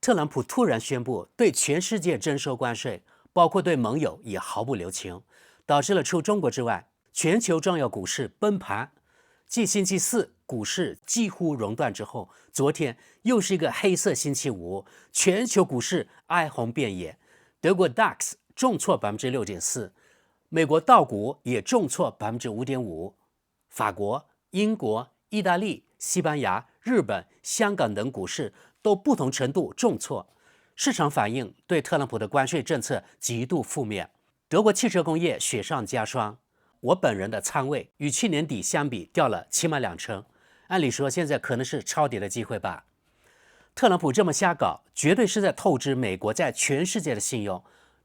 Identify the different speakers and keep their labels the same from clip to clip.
Speaker 1: 特朗普突然宣布对全世界征收关税，包括对盟友也毫不留情，导致了除中国之外，全球重要股市崩盘。继星期四股市几乎熔断之后，昨天又是一个黑色星期五，全球股市哀鸿遍野。德国 DAX 重挫6.4%，美国道股也重挫5.5%，法国、英国、意大利、西班牙、日本、香港等股市都不同程度重挫。市场反应对特朗普的关税政策极度负面。德国汽车工业雪上加霜，我本人的仓位与去年底相比掉了起码2成，按理说现在可能是抄底的机会吧。特朗普这么瞎搞，绝对是在透支美国在全世界的信用。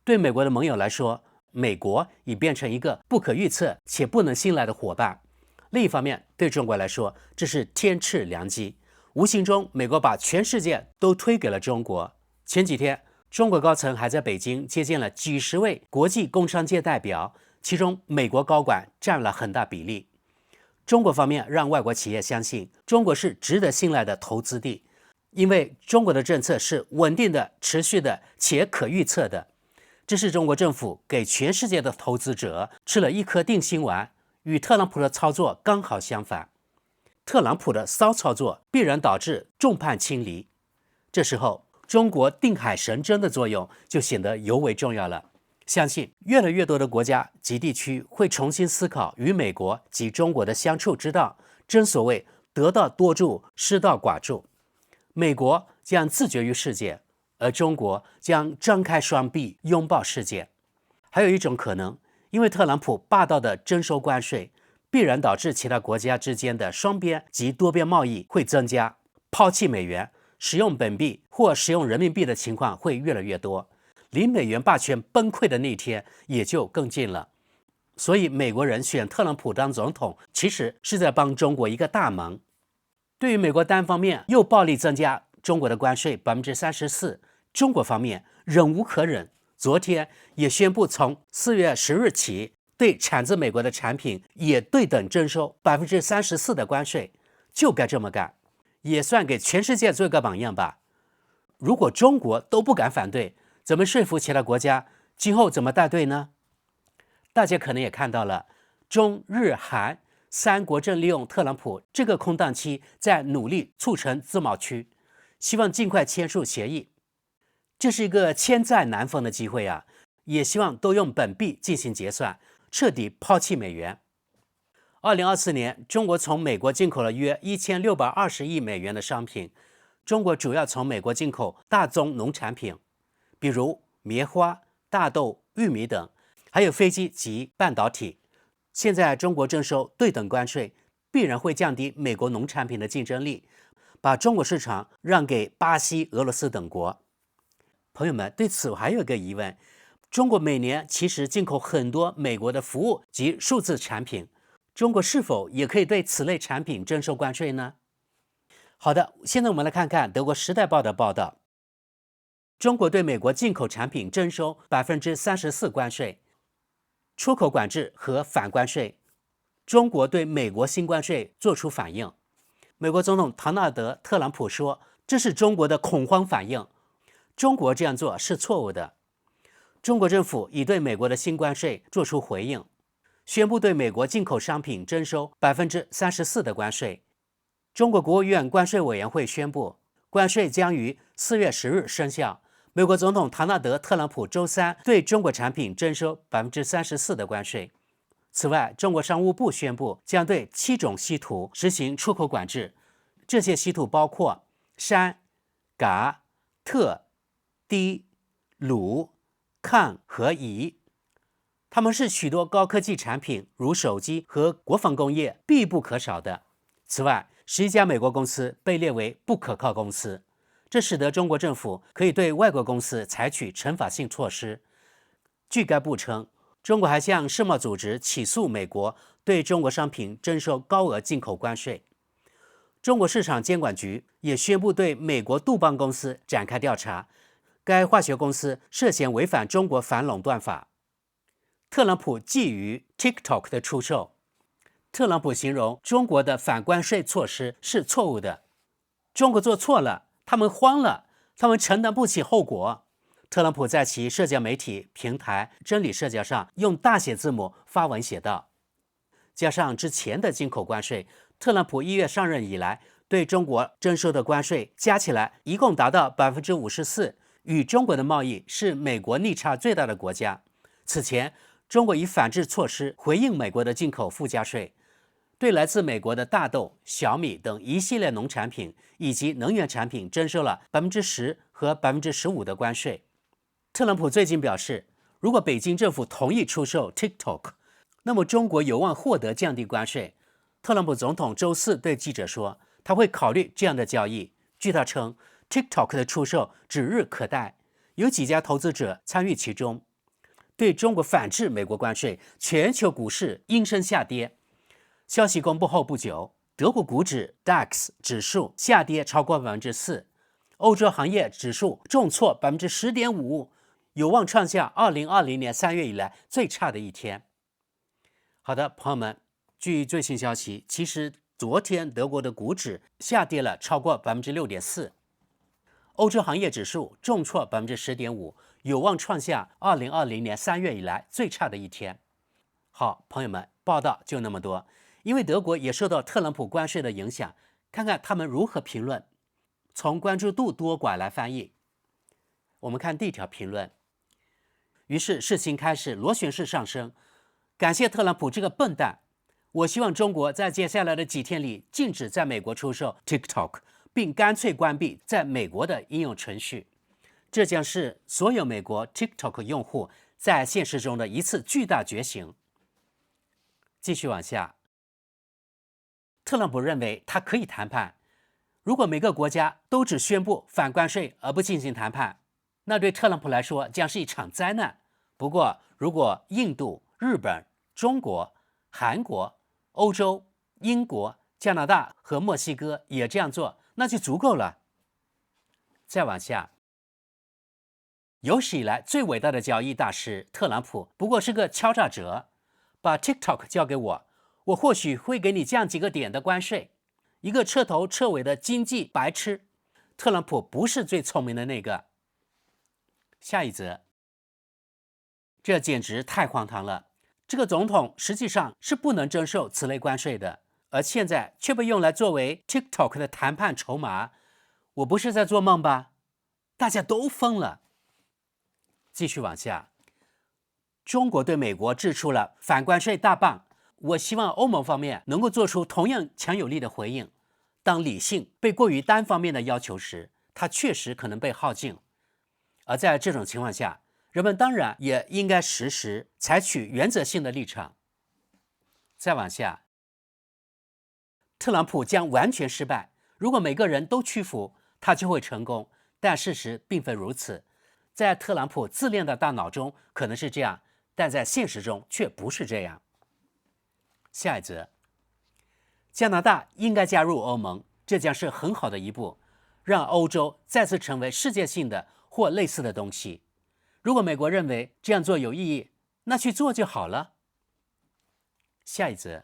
Speaker 1: 对美国的盟友来说，美国已变成一个不可预测且不能信赖的伙伴。另一方面，对中国来说，这是天赐良机。无形中，美国把全世界都推给了中国。前几天，中国高层还在北京接见了几十位国际工商界代表，其中美国高管占了很大比例。中国方面让外国企业相信中国是值得信赖的投资地，因为中国的政策是稳定的、持续的且可预测的。这是中国政府给全世界的投资者吃了一颗定心丸，与特朗普的操作刚好相反。特朗普的骚操作必然导致众叛亲离，这时候中国定海神针的作用就显得尤为重要了。相信越来越多的国家及地区会重新思考与美国及中国的相处之道，正所谓得道多助，失道寡助。美国将自绝于世界，而中国将张开双臂拥抱世界。还有一种可能，因为特朗普霸道的征收关税，必然导致其他国家之间的双边及多边贸易会增加，抛弃美元，使用本币或使用人民币的情况会越来越多，离美元霸权崩溃的那天也就更近了。所以美国人选特朗普当总统，其实是在帮中国一个大忙。对于美国单方面又暴力增加中国的关税34%，中国方面忍无可忍，昨天也宣布从4月10日起，对产自美国的产品也对等征收34%的关税，就该这么干，也算给全世界做个榜样吧。如果中国都不敢反对，怎么说服其他国家今后怎么带队呢？大家可能也看到了，中日韩3国正利用特朗普这个空档期，在努力促成自贸区，希望尽快签署协议。这是一个千载难逢的机会啊！也希望都用本币进行结算，彻底抛弃美元。2024年，中国从美国进口了约1620亿美元的商品。中国主要从美国进口大宗农产品，比如棉花、大豆、玉米等，还有飞机及半导体。现在中国征收对等关税，必然会降低美国农产品的竞争力，把中国市场让给巴西、俄罗斯等国。朋友们，对此我还有一个疑问，中国每年其实进口很多美国的服务及数字产品，中国是否也可以对此类产品征收关税呢？好的，现在我们来看看德国《时代报》的报道。中国对美国进口产品征收34%关税，出口管制和反关税。中国对美国新关税作出反应。美国总统唐纳德·特朗普说，这是中国的恐慌反应，中国这样做是错误的。中国政府已对美国的新关税作出回应，宣布对美国进口商品征收34%的关税。中国国务院关税委员会宣布，关税将于4月10日生效。美国总统唐纳德·特朗普周三对中国产品征收34%的关税。此外，中国商务部宣布将对7种稀土实行出口管制，这些稀土包括镧、镉、锑、锑、铝、抗和乙，它们是许多高科技产品，如手机和国防工业必不可少的。此外，11家美国公司被列为不可靠公司，这使得中国政府可以对外国公司采取惩罚性措施。据该部称，中国还向世贸组织起诉美国对中国商品征收高额进口关税。中国市场监管局也宣布对美国杜邦公司展开调查，该化学公司涉嫌违反中国反垄断法。特朗普觊觎 TikTok 的出售。特朗普形容中国的反关税措施是错误的，中国做错了，他们慌了，他们承担不起后果。特朗普在其社交媒体平台真理社交上用大写字母发文写道：加上之前的进口关税，特朗普1月上任以来对中国征收的关税加起来一共达到54%，与中国的贸易是美国逆差最大的国家。此前，中国以反制措施回应美国的进口附加税，对来自美国的大豆、小米等一系列农产品以及能源产品征收了10%和15%的关税。特朗普最近表示，如果北京政府同意出售 TikTok， 那么中国有望获得降低关税。特朗普总统周四对记者说，他会考虑这样的交易。据他称， TikTok 的出售指日可待，有几家投资者参与其中。对中国反制美国关税，全球股市应声下跌。消息公布后不久，德国股指 DAX 指数下跌超过4%，欧洲行业指数重挫10.5%，有望创下2020年3月以来最差的一天。好的，朋友们，据最新消息，其实昨天德国的股指下跌了超过6.4%，欧洲行业指数重挫10.5%，有望创下2020年3月以来最差的一天。好，朋友们，报道就那么多。因为德国也受到特朗普关税的影响，看看他们如何评论。从关注度多寡来翻译。我们看第一条评论。于是事情开始螺旋式上升。感谢特朗普这个笨蛋。我希望中国在接下来的几天里禁止在美国出售 TikTok， 并干脆关闭在美国的应用程序。这将是所有美国 TikTok 用户在现实中的一次巨大觉醒。继续往下。特朗普认为他可以谈判。如果每个国家都只宣布反关税而不进行谈判，那对特朗普来说将是一场灾难。不过，如果印度、日本、中国、韩国、欧洲、英国、加拿大和墨西哥也这样做，那就足够了。再往下，有史以来最伟大的交易大师特朗普不过是个敲诈者。把 TikTok 交给我，我或许会给你降几个点的关税。一个彻头彻尾的经济白痴。特朗普不是最聪明的那个。下一则，这简直太荒唐了。这个总统实际上是不能征收此类关税的，而现在却被用来作为 TikTok 的谈判筹码。我不是在做梦吧？大家都疯了。继续往下，中国对美国掷出了反关税大棒。我希望欧盟方面能够做出同样强有力的回应。当理性被过于单方面的要求时，它确实可能被耗尽。而在这种情况下，人们当然也应该时时采取原则性的立场。再往下，特朗普将完全失败。如果每个人都屈服，他就会成功。但事实并非如此。在特朗普自恋的大脑中可能是这样，但在现实中却不是这样。下一则，加拿大应该加入欧盟，这将是很好的一步，让欧洲再次成为世界性的或类似的东西。如果美国认为这样做有意义，那去做就好了。下一则，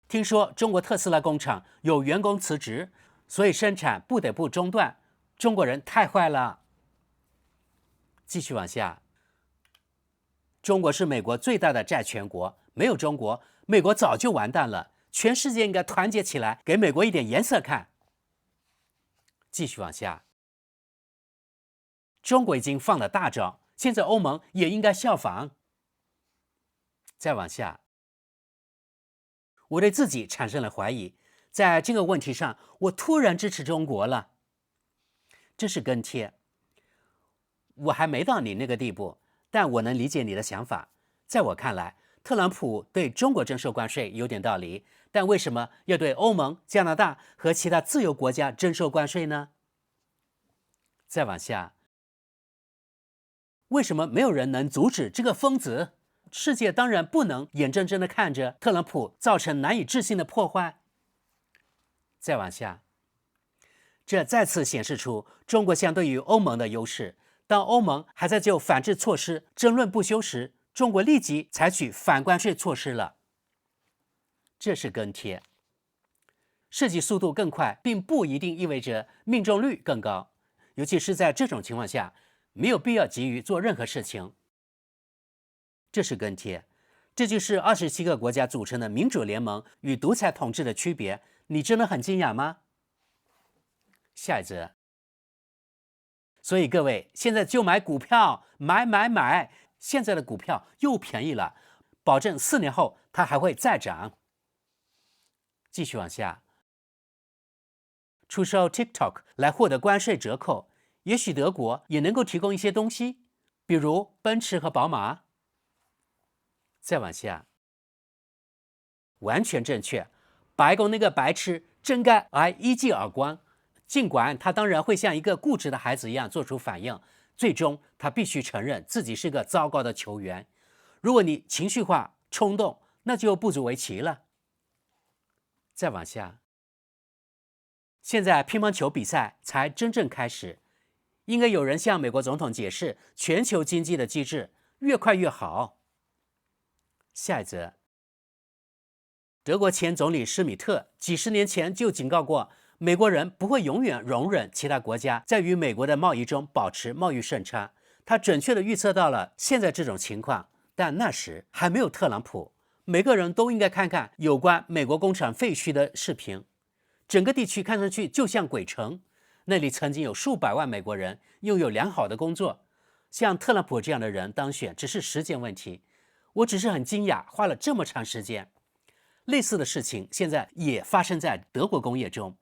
Speaker 1: 听说中国特斯拉工厂有员工辞职，所以生产不得不中断。中国人太坏了。继续往下，中国是美国最大的债权国，没有中国，美国早就完蛋了。全世界应该团结起来，给美国一点颜色看。继续往下，中国已经放了大招，现在欧盟也应该效仿。再往下，我对自己产生了怀疑，在这个问题上，我突然支持中国了。这是跟帖。我还没到你那个地步，但我能理解你的想法。在我看来，特朗普对中国征收关税有点道理，但为什么要对欧盟、加拿大和其他自由国家征收关税呢？再往下，为什么没有人能阻止这个疯子？世界当然不能眼睁睁地看着特朗普造成难以置信的破坏。再往下，这再次显示出中国相对于欧盟的优势。当欧盟还在就反制措施争论不休时，中国立即采取反关税措施了。这是跟帖。设计速度更快，并不一定意味着命中率更高。尤其是在这种情况下，没有必要急于做任何事情。这是跟帖，这就是27个国家组成的民主联盟与独裁统治的区别。你真的很惊讶吗？下一则。所以各位，现在就买股票，买！现在的股票又便宜了，保证4年后它还会再涨。继续往下。出售 TikTok 来获得关税折扣，也许德国也能够提供一些东西，比如奔驰和宝马。再往下。完全正确，白宫那个白痴真该挨一记耳光。尽管他当然会像一个固执的孩子一样做出反应，最终他必须承认自己是个糟糕的球员。如果你情绪化、冲动，那就不足为奇了。再往下。现在乒乓球比赛才真正开始，应该有人向美国总统解释全球经济的机制，越快越好。下一则。德国前总理施米特几十年前就警告过，美国人不会永远容忍其他国家在与美国的贸易中保持贸易顺差。他准确地预测到了现在这种情况，但那时还没有特朗普。每个人都应该看看有关美国工厂废墟的视频，整个地区看上去就像鬼城，那里曾经有数百万美国人拥有良好的工作。像特朗普这样的人当选只是时间问题。我只是很惊讶，花了这么长时间。类似的事情现在也发生在德国工业中，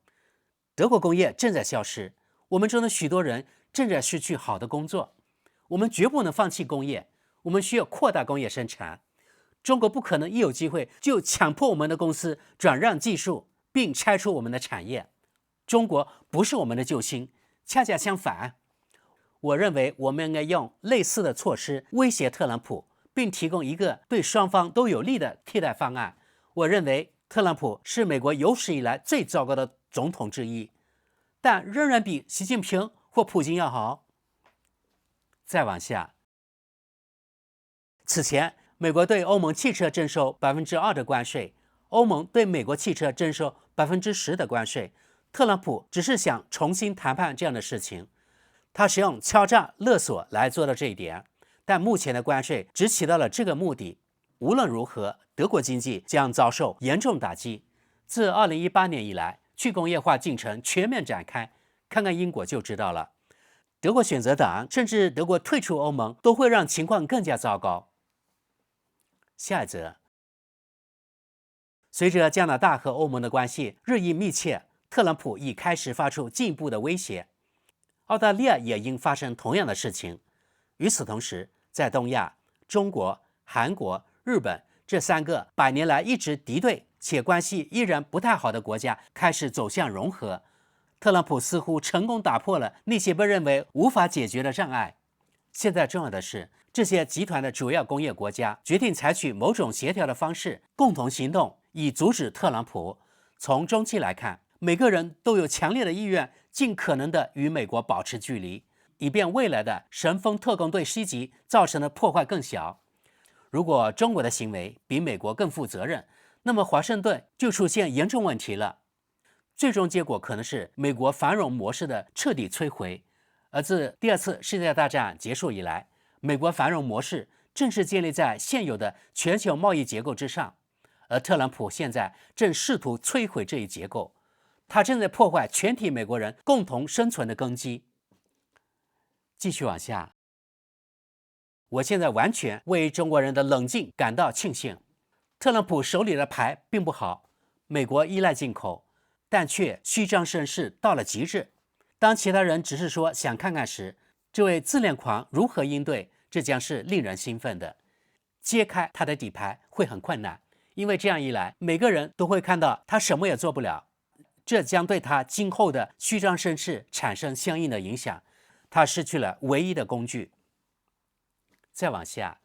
Speaker 1: 德国工业正在消失，我们中的许多人正在失去好的工作。我们绝不能放弃工业，我们需要扩大工业生产。中国不可能一有机会就强迫我们的公司转让技术，并拆除我们的产业。中国不是我们的救星，恰恰相反。我认为我们应该用类似的措施威胁特朗普，并提供一个对双方都有利的替代方案。我认为特朗普是美国有史以来最糟糕的总统之一，但仍然比习近平或普京要好。再往下。此前，美国对欧盟汽车征收2%的关税，欧盟对美国汽车征收10%的关税。特朗普只是想重新谈判这样的事情，他使用敲诈勒索来做到这一点，但目前的关税只起到了这个目的。无论如何，德国经济将遭受严重打击。自2018年以来，去工业化进程全面展开，看看英国就知道了。德国选择党甚至德国退出欧盟都会让情况更加糟糕。下一则。随着加拿大和欧盟的关系日益密切，特朗普已开始发出进一步的威胁。澳大利亚也应发生同样的事情。与此同时，在东亚，中国、韩国、日本这3个100年来一直敌对且关系依然不太好的国家开始走向融合。特朗普似乎成功打破了那些被认为无法解决的障碍。现在重要的是，这些集团的主要工业国家决定采取某种协调的方式，共同行动，以阻止特朗普。从中期来看，每个人都有强烈的意愿尽可能的与美国保持距离，以便未来的神风特工队袭击造成的破坏更小。如果中国的行为比美国更负责任，那么华盛顿就出现严重问题了。最终结果可能是美国繁荣模式的彻底摧毁。而自第2次世界大战结束以来，美国繁荣模式正是建立在现有的全球贸易结构之上，而特朗普现在正试图摧毁这一结构，他正在破坏全体美国人共同生存的根基。继续往下。我现在完全为中国人的冷静感到庆幸。特朗普手里的牌并不好，美国依赖进口，但却虚张声势到了极致。当其他人只是说想看看时，这位自恋狂如何应对，这将是令人兴奋的。揭开他的底牌会很困难，因为这样一来，每个人都会看到他什么也做不了，这将对他今后的虚张声势产生相应的影响。他失去了唯一的工具。再往下。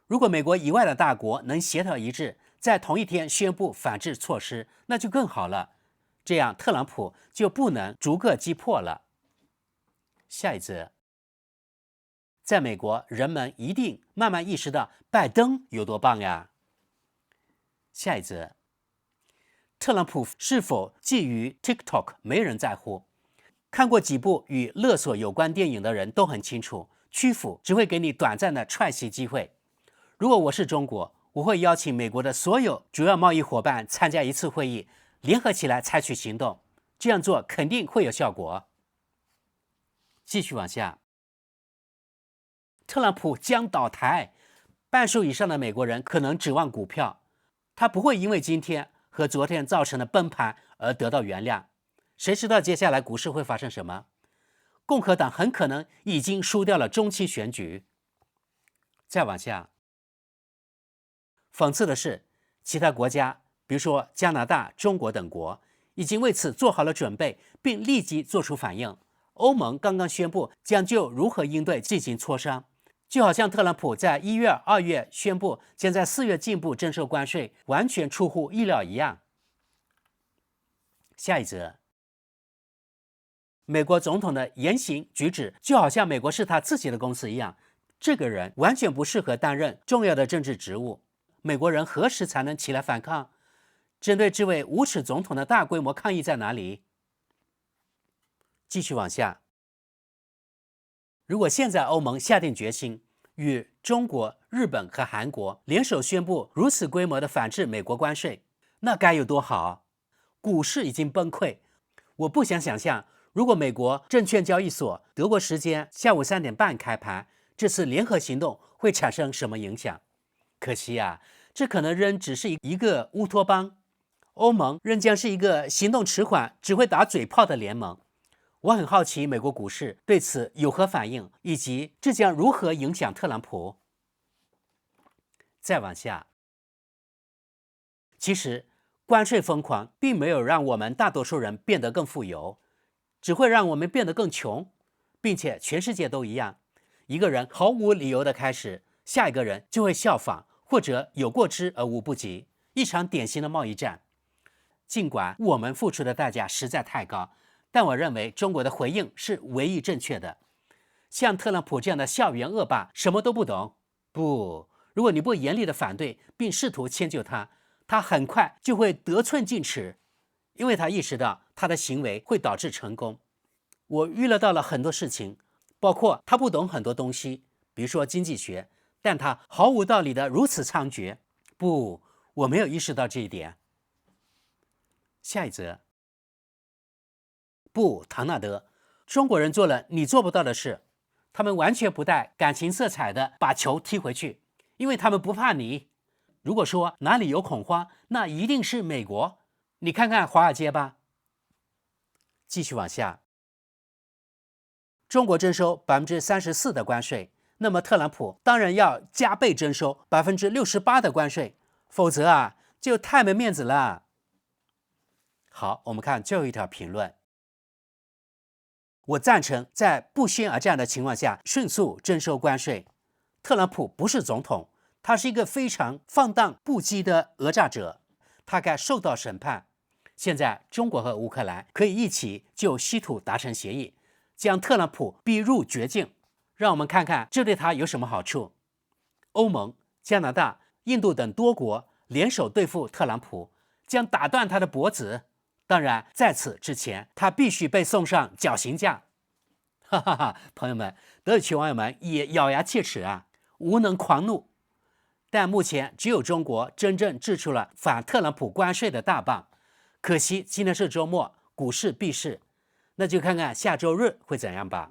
Speaker 1: 如果美国以外的大国能协调一致，在同一天宣布反制措施，那就更好了。这样特朗普就不能逐个击破了。下一则。在美国，人们一定慢慢意识到拜登有多棒呀。下一则。特朗普是否觊觎 TikTok 没人在乎，看过几部与勒索有关电影的人都很清楚，屈服只会给你短暂的喘息机会。如果我是中国，我会邀请美国的所有主要贸易伙伴参加一次会议，联合起来采取行动。这样做肯定会有效果。继续往下，特朗普将倒台，半数以上的美国人可能指望股票，他不会因为今天和昨天造成的崩盘而得到原谅。谁知道接下来股市会发生什么？共和党很可能已经输掉了中期选举。再往下，讽刺的是，其他国家，比如说加拿大、中国等国，已经为此做好了准备，并立即做出反应。欧盟刚刚宣布将就如何应对进行磋商，就好像特朗普在1月、2月宣布将在4月进一步征收关税，完全出乎意料一样。下一则，美国总统的言行举止就好像美国是他自己的公司一样，这个人完全不适合担任重要的政治职务。美国人何时才能起来反抗？针对这位无耻总统的大规模抗议在哪里？继续往下，如果现在欧盟下定决心与中国、日本和韩国联手宣布如此规模的反制美国关税，那该有多好！股市已经崩溃，我不想想象，如果美国证券交易所德国时间下午3点半开盘，这次联合行动会产生什么影响？可惜啊，这可能仍只是一个乌托邦，欧盟仍将是一个行动迟缓、只会打嘴炮的联盟。我很好奇美国股市对此有何反应，以及这将如何影响特朗普。再往下，其实关税疯狂并没有让我们大多数人变得更富有，只会让我们变得更穷，并且全世界都一样。一个人毫无理由的开始，下一个人就会效仿，或者有过之而无不及，一场典型的贸易战。尽管我们付出的代价实在太高，但我认为中国的回应是唯一正确的。像特朗普这样的校园恶霸什么都不懂，不，如果你不严厉的反对并试图迁就他，他很快就会得寸进尺，因为他意识到他的行为会导致成功。我预料到了很多事情，包括他不懂很多东西，比如说经济学，但他毫无道理的如此猖獗。不，我没有意识到这一点。下一则，不，唐纳德，中国人做了你做不到的事，他们完全不带感情色彩的把球踢回去，因为他们不怕你。如果说哪里有恐慌，那一定是美国。你看看华尔街吧。继续往下，中国征收34%的关税，那么特朗普当然要加倍征收68%的关税，否则啊，就太没面子了。好，我们看最后一条评论。我赞成在不宣而战的情况下迅速征收关税。特朗普不是总统，他是一个非常放荡不羁的讹诈者，他该受到审判。现在中国和乌克兰可以一起就稀土达成协议，将特朗普逼入绝境。让我们看看这对他有什么好处。欧盟、加拿大、印度等多国联手对付特朗普，将打断他的脖子。当然，在此之前，他必须被送上绞刑架。哈哈哈，朋友们，德语区网友们也咬牙切齿啊，无能狂怒。但目前只有中国真正掷出了反特朗普关税的大棒。可惜今天是周末，股市闭市，那就看看下周日会怎样吧。